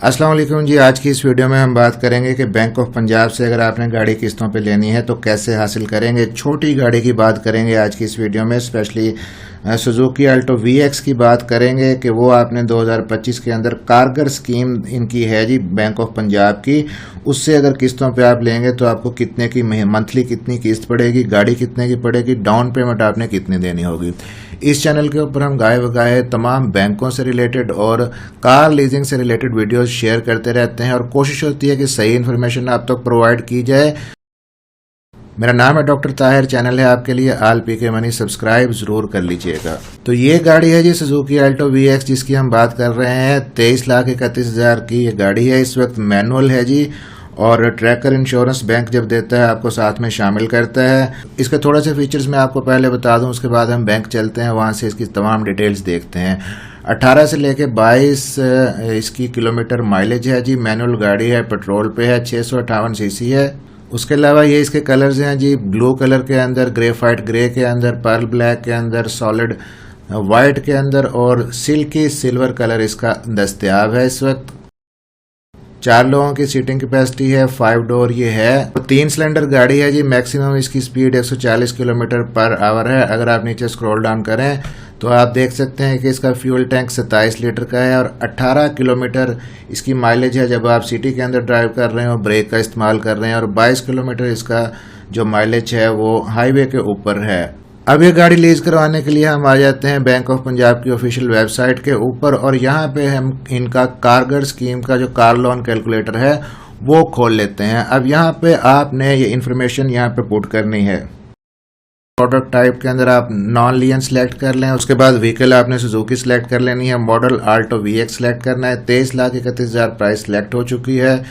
अस्सलाम वालेकुम जी। आज की इस वीडियो में हम बात करेंगे कि बैंक ऑफ पंजाब से अगर आपने गाड़ी किस्तों पे लेनी है तो कैसे हासिल करेंगे। छोटी गाड़ी की बात करेंगे आज की इस वीडियो में, स्पेशली सुजुकी अल्टो VX की बात करेंगे कि वो आपने 2025 के अंदर कारगर स्कीम इनकी है जी बैंक ऑफ पंजाब की। उससे अगर किस्तों पे आप लेंगे तो आपको कितने की मंथली कितनी किस्त पड़ेगी, गाड़ी कितने की पड़ेगी, डाउन पेमेंट आपने कितनी देनी होगी। इस चैनल के ऊपर हम गाए बगाए तमाम बैंकों से रिलेटेड और कार लीजिंग से रिलेटेड वीडियोस शेयर करते रहते हैं और कोशिश होती है कि सही इन्फॉर्मेशन आप तक प्रोवाइड की जाए। मेरा नाम है डॉक्टर ताहिर, चैनल है आपके लिए आल पीके मनी, सब्सक्राइब जरूर कर लीजिएगा। तो ये गाड़ी है जी सुजुकी अल्टो VX जिसकी हम बात कर रहे हैं। 23,31,000 की ये गाड़ी है। इस वक्त मैनुअल है जी और ट्रैकर इंश्योरेंस बैंक जब देता है आपको साथ में शामिल करता है। इसके थोड़े से फीचर्स मैं आपको पहले बता दूं, उसके बाद हम बैंक चलते हैं, वहां से इसकी तमाम डिटेल्स देखते हैं। 18 से लेके 22 इसकी किलोमीटर माइलेज है जी। मैनुअल गाड़ी है, पेट्रोल पे है, 658 सीसी है। उसके अलावा ये इसके कलर्स हैं जी, ब्लू कलर के अंदर, ग्रेफाइट ग्रे के अंदर, पर्ल ब्लैक के अंदर, सॉलिड वाइट के अंदर और सिल्की सिल्वर कलर इसका दस्तयाब है। इस वक्त 4 लोगों की सीटिंग कैपेसिटी है, 5 डोर ये है। 3 सिलेंडर गाड़ी है जी। मैक्सिमम इसकी स्पीड 140 किलोमीटर पर आवर है। अगर आप नीचे स्क्रॉल डाउन करें तो आप देख सकते हैं कि इसका फ्यूल टैंक 27 लीटर का है और 18 किलोमीटर इसकी माइलेज है जब आप सिटी के अंदर ड्राइव कर रहे हैं और ब्रेक का इस्तेमाल कर रहे हैं, और 22 किलोमीटर इसका जो माइलेज है वो हाईवे के ऊपर है। अब ये गाड़ी लीज करवाने के लिए हम आ जाते हैं बैंक ऑफ पंजाब की ऑफिशियल वेबसाइट के ऊपर और यहाँ पे हम इनका कारगर स्कीम का जो कार लोन कैलकुलेटर है वो खोल लेते हैं। अब यहाँ पे आपने ये इन्फॉर्मेशन यहाँ पे पुट करनी है। प्रोडक्ट टाइप के अंदर आप नॉन लियन सेलेक्ट कर लें। उसके बाद व्हीकल आपने सुजुकी सेलेक्ट कर लेनी है। मॉडल अल्टो VX सेलेक्ट करना है। 23,31,000 प्राइस सेलेक्ट हो चुकी है।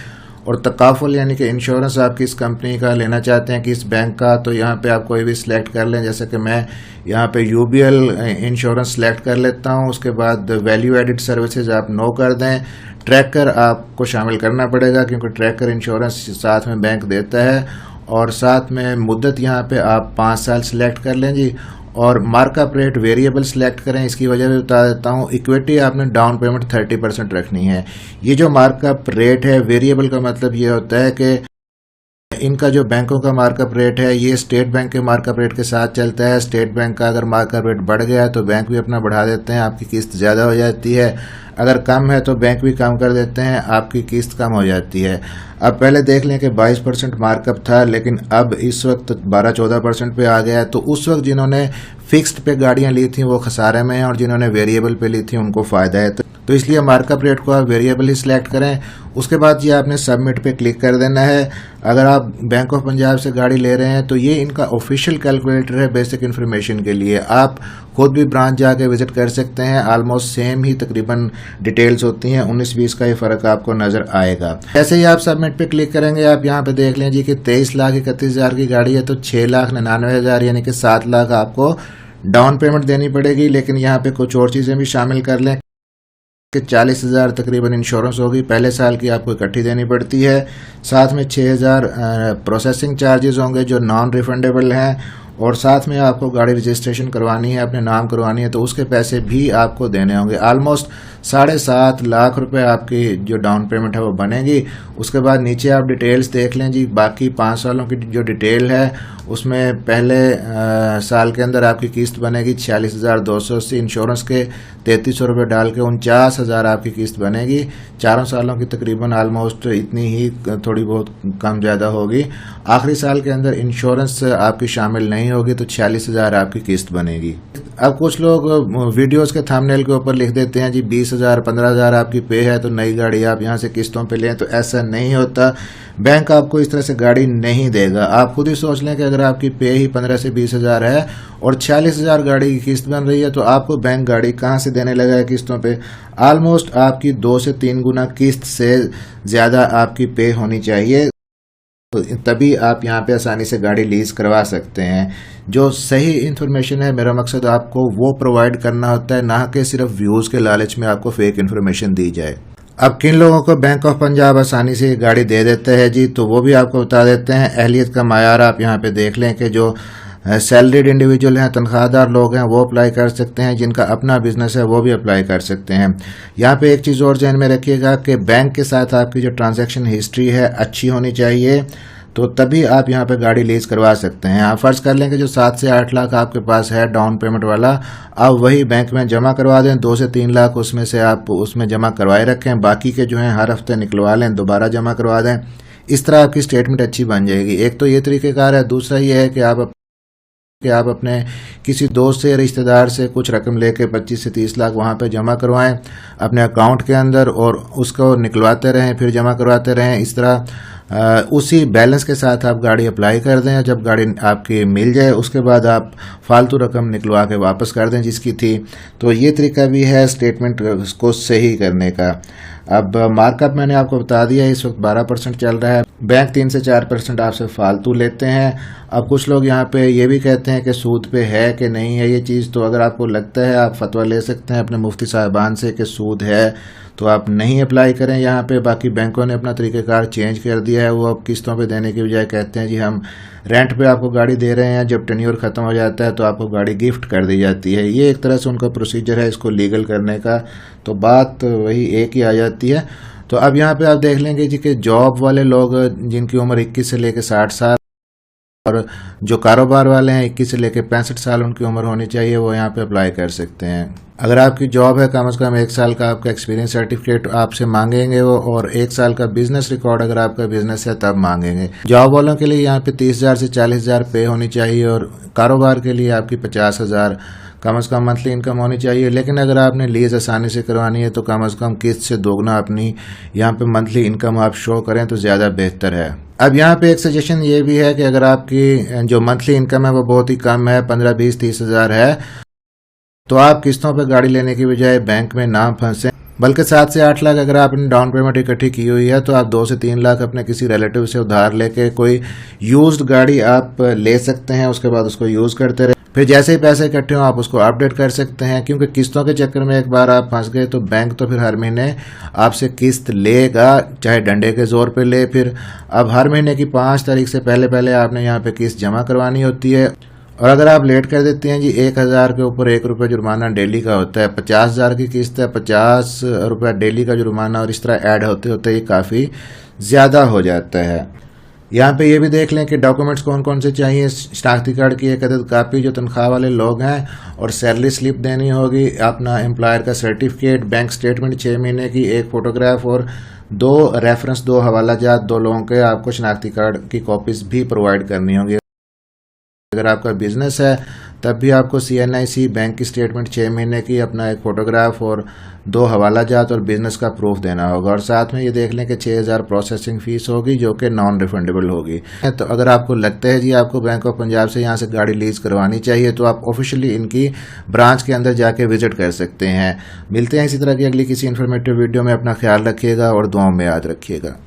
और तकाफुल यानी कि इंश्योरेंस आप किस कंपनी का लेना चाहते हैं, किस बैंक का, तो यहाँ पे आप कोई भी सिलेक्ट कर लें। जैसे कि मैं यहाँ पे UBL इंश्योरेंस सेलेक्ट कर लेता हूँ। उसके बाद वैल्यू एडिड सर्विसेज आप नो कर दें। ट्रैकर आपको शामिल करना पड़ेगा क्योंकि ट्रैकर इंश्योरेंस साथ में बैंक देता है। और साथ में मुद्दत यहाँ पे आप 5 साल सिलेक्ट कर लें जी। और मार्कअप रेट वेरिएबल सिलेक्ट करें। इसकी वजह भी बता देता हूँ। इक्विटी आपने डाउन पेमेंट 30% रखनी है। ये जो मार्कअप रेट है वेरिएबल का मतलब ये होता है कि इनका जो बैंकों का मार्कअप रेट है ये स्टेट बैंक के मार्कअप रेट के साथ चलता है। स्टेट बैंक का अगर मार्कअप रेट बढ़ गया तो बैंक भी अपना बढ़ा देते हैं, आपकी किस्त ज़्यादा हो जाती है। अगर कम है तो बैंक भी कम कर देते हैं, आपकी किस्त कम हो जाती है। अब पहले देख लें कि 22% मार्कअप था, लेकिन अब इस वक्त 12-14% पे आ गया है। तो उस वक्त जिन्होंने फिक्स्ड पे गाड़ियां ली थी वो खसारे में हैं और जिन्होंने वेरिएबल पे ली थी उनको फ़ायदा है। तो इसलिए मार्कअप रेट को आप वेरिएबल ही सिलेक्ट करें। उसके बाद ये आपने सबमिट पे क्लिक कर देना है। अगर आप बैंक ऑफ पंजाब से गाड़ी ले रहे हैं तो ये इनका ऑफिशियल कैलकुलेटर है बेसिक इन्फॉर्मेशन के लिए। आप खुद भी ब्रांच जाके विजिट कर सकते हैं। ऑलमोस्ट सेम ही तकरीबन डिटेल्स होती हैं, 19-20 का ही फ़र्क आपको नज़र आएगा। ऐसे ही आप सबमिट पे क्लिक करेंगे, आप यहाँ पे देख लें जी कि 23,31,000 की गाड़ी है तो 6,99,000 यानी कि 7 लाख आपको डाउन पेमेंट देनी पड़ेगी। लेकिन यहाँ पे कुछ और चीज़ें भी शामिल कर लें कि 40,000 तकरीबन इंश्योरेंस होगी, पहले साल की आपको इकट्ठी देनी पड़ती है। साथ में 6,000 प्रोसेसिंग चार्जेस होंगे जो नॉन रिफंडेबल हैं। और साथ में आपको गाड़ी रजिस्ट्रेशन करवानी है, अपने नाम करवानी है तो उसके पैसे भी आपको देने होंगे। ऑलमोस्ट 7.5 लाख रुपए आपकी जो डाउन पेमेंट है वो बनेगी। उसके बाद नीचे आप डिटेल्स देख लें जी। बाकी 5 सालों की जो डिटेल है उसमें पहले साल के अंदर आपकी किस्त बनेगी 46,280 इंश्योरेंस के 3,300 रुपये डाल के 49,000 आपकी किस्त बनेगी। 4 सालों की तकरीबन ऑलमोस्ट इतनी ही, थोड़ी बहुत कम ज़्यादा होगी। आखिरी साल के अंदर इंश्योरेंस आपकी शामिल नहीं होगी तो 46,000 आपकी किस्त बनेगी। अब कुछ लोग वीडियोस के थंबनेल के ऊपर लिख देते हैं जी 20,000 15,000 आपकी पे है तो नई गाड़ी आप यहाँ से किस्तों पे लें, तो ऐसा नहीं होता। बैंक आपको इस तरह से गाड़ी नहीं देगा। आप खुद ही सोच लें कि अगर आपकी पे ही 15 से 20,000 है और 46,000 गाड़ी की किस्त बन रही है तो आपको बैंक गाड़ी कहाँ से देने लगा है किस्तों पे। ऑलमोस्ट आपकी 2 से 3 गुना किस्त से ज़्यादा आपकी पे होनी चाहिए, तो तभी आप यहाँ पे आसानी से गाड़ी लीज करवा सकते हैं। जो सही इन्फॉर्मेशन है, मेरा मकसद आपको वो प्रोवाइड करना होता है, ना कि सिर्फ व्यूज़ के लालच में आपको फेक इन्फॉर्मेशन दी जाए। अब किन लोगों को बैंक ऑफ पंजाब आसानी से गाड़ी दे देते हैं जी, तो वो भी आपको बता देते हैं। अहलियत का मायार आप यहाँ पे देख लें कि जो सैलरीड इंडिविजुअल हैं, तनख्वाहदार लोग हैं, वो अप्लाई कर सकते हैं। जिनका अपना बिजनेस है वो भी अप्लाई कर सकते हैं। यहाँ पे एक चीज़ और ध्यान में रखिएगा कि बैंक के साथ आपकी जो ट्रांजैक्शन हिस्ट्री है अच्छी होनी चाहिए, तो तभी आप यहाँ पे गाड़ी लीज करवा सकते हैं। आप फर्ज कर लें कि जो 7 से 8 लाख आपके पास है डाउन पेमेंट वाला, आप वही बैंक में जमा करवा दें। 2 से 3 लाख उसमें से आप उसमें जमा करवाए रखें, बाकी के जो हैं हर हफ्ते निकलवा लें, दोबारा जमा करवा दें। इस तरह आपकी स्टेटमेंट अच्छी बन जाएगी। एक तो ये तरीक़ेकार है। दूसरा ये है कि आप अपने किसी दोस्त से, रिश्तेदार से कुछ रकम लेके 25 से 30 लाख वहाँ पे जमा करवाएं अपने अकाउंट के अंदर, और उसको निकलवाते रहें, फिर जमा करवाते रहें। इस तरह उसी बैलेंस के साथ आप गाड़ी अप्लाई कर दें। जब गाड़ी आपकी मिल जाए उसके बाद आप फालतू रकम निकलवा के वापस कर दें जिसकी थी। तो ये तरीका भी है स्टेटमेंट को सही करने का। अब मार्कअप मैंने आपको बता दिया, इस वक्त 12% चल रहा है। बैंक 3 से 4% आपसे फालतू लेते हैं। अब कुछ लोग यहाँ पे ये भी कहते हैं कि सूद पे है कि नहीं है ये चीज़, तो अगर आपको लगता है आप फतवा ले सकते हैं अपने मुफ्ती साहिबान से कि सूद है, तो आप नहीं अप्लाई करें यहाँ पे। बाकी बैंकों ने अपना तरीक़ेकार चेंज कर दिया है। वो अब किस्तों पे देने की बजाय कहते हैं जी हम रेंट पे आपको गाड़ी दे रहे हैं, जब टेन्योर ख़त्म हो जाता है तो आपको गाड़ी गिफ्ट कर दी जाती है। ये एक तरह से उनका प्रोसीजर है इसको लीगल करने का, तो बात वही एक ही आ जाती है। तो अब यहाँ पे आप देख लेंगे जी कि जॉब वाले लोग जिनकी उम्र 21 से लेकर 60 साल, और जो कारोबार वाले हैं 21 से लेकर 65 साल उनकी उम्र होनी चाहिए, वो यहाँ पे अप्लाई कर सकते हैं। अगर आपकी जॉब है, कम से कम 1 साल का आपका एक्सपीरियंस सर्टिफिकेट आपसे मांगेंगे वो, और 1 साल का बिजनेस रिकॉर्ड अगर आपका बिजनेस है तब मांगेंगे। जॉब वालों के लिए यहाँ पे 30,000 से 40,000 पे होनी चाहिए, और कारोबार के लिए आपकी 50,000 कम से कम मंथली इनकम होनी चाहिए। लेकिन अगर आपने लीज आसानी से करवानी है तो कम से कम किस्त से दोगुना अपनी यहाँ पे मंथली इनकम आप शो करें तो ज़्यादा बेहतर है। अब यहाँ पे एक सजेशन ये भी है कि अगर आपकी जो मंथली इनकम है वो बहुत ही कम है, 15, 20, 30 हज़ार है, तो आप किस्तों पे गाड़ी लेने की बजाय बैंक में ना फंसें, बल्कि 7 से 8 लाख अगर आपने डाउन पेमेंट इकट्ठी की हुई है तो आप 2 से 3 लाख अपने किसी रिलेटिव से उधार लेके कोई यूज्ड गाड़ी आप ले सकते हैं। उसके बाद उसको यूज़ करते रहे, फिर जैसे ही पैसे इकट्ठे हों आप उसको अपडेट कर सकते हैं। क्योंकि किस्तों के चक्कर में एक बार आप फंस गए तो बैंक तो फिर हर महीने आपसे किस्त लेगा, चाहे डंडे के जोर पे ले। फिर अब हर महीने की 5 तारीख से पहले आपने यहाँ पे किस्त जमा करवानी होती है, और अगर आप लेट कर देते हैं जी 1,000 के ऊपर 1 रुपये जुर्माना डेली का होता है। 50,000 की किस्त है, 50 रुपये डेली का जुर्माना, और इस तरह ऐड होते होते ये काफ़ी ज़्यादा हो जाता है। यहाँ पे ये भी देख लें कि डॉक्यूमेंट्स कौन कौन से चाहिए। शनाख्ती कार्ड की एक अदद कापी जो तनख्वाह वाले लोग हैं, और सैलरी स्लिप देनी होगी, अपना एम्प्लॉयर का सर्टिफिकेट, बैंक स्टेटमेंट 6 महीने की, एक फ़ोटोग्राफ, और 2 रेफरेंस, 2 हवाला जात 2 लोगों के आपको शनाख्ती कार्ड की कॉपीज़ भी प्रोवाइड करनी होगी। अगर आपका बिजनेस है तब भी आपको CNIC बैंक की स्टेटमेंट 6 महीने की, अपना एक फ़ोटोग्राफ और 2 हवाला जात और बिजनेस का प्रूफ देना होगा। और साथ में ये देख लें कि 6,000 प्रोसेसिंग फ़ीस होगी जो कि नॉन रिफंडेबल होगी। तो अगर आपको लगता है जी आपको बैंक ऑफ पंजाब से यहाँ से गाड़ी लीज करवानी चाहिए तो आप ऑफिशियली इनकी ब्रांच के अंदर जाके विजिट कर सकते हैं। मिलते हैं इसी तरह की अगली किसी इन्फॉर्मेटिव वीडियो में। अपना ख्याल रखिएगा और दुआओं में याद रखिएगा।